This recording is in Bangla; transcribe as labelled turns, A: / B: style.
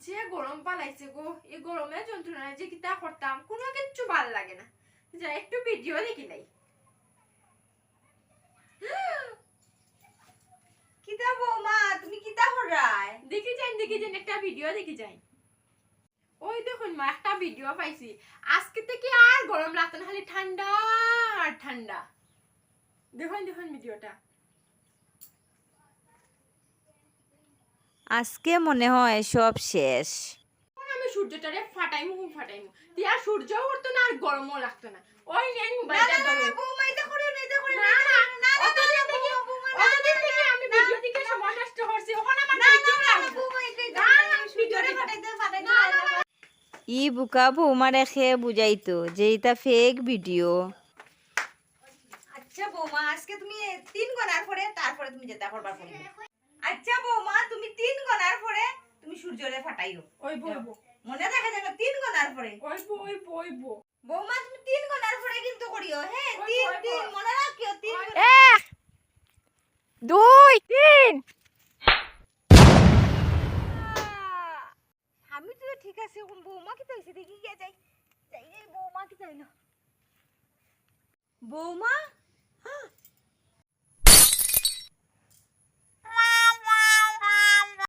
A: যে গরম পালাইছে গো, এই গরমে যন্ত্রণায় যে কিতা করতাম কোনো কিচ্ছু ভাল লাগে না। যা একটু ভিডিও দেখি নাই।
B: কিতা বৌমা তুমি কিতা করায়?
A: দেখি যাই একটা ভিডিও দেখি যাই। ওই দেখুন মা একটা ভিডিও পাইছি, আজকে থেকে আর গরম লাগতো না, খালি ঠান্ডা আর ঠান্ডা। দেখুন ভিডিওটা।
B: আজকে মনে হয় সব শেষ।
A: আমি সূর্যটারে ফাটাইমু তিয়া সূর্য উঠতো না আর গরমও লাগতো না। ওই নেন মোবাইলটা ধরো।
B: বৌমা এটা করিও না, এটা করিও
A: না
B: না।
A: না অতদিন থেকে আমি ভিডিও দেখে সময় নষ্ট করছি, এখন আমার ভিডিও লাগবে।
B: ভিডিওরে ফাটাইতে না। ই বুকা বৌমা রেখে বুঝাইতো যে এটা ফেক ভিডিও। আচ্ছা বৌমা আজকে তুমি 3 গণার পরে তারপরে তুমি যেটা করবা করবে। আচ্ছা বৌমা তুমি 3 গণার পরে তুমি সূর্যরে ফাটাইও।
A: ওই বলবো
B: মনে রাখা যেন 3 গণার পরে।
A: ওই
B: বৌমা তুমি 3 গণার পরে কিন্তু করিও, হ্যাঁ 3 মনে রাখিও 3
A: 1 2 3।
B: আমি তো ঠিক আছে বৌমা কি হইছে দেখি গিয়া যাই যাই বৌমা কি চাইলো বৌমা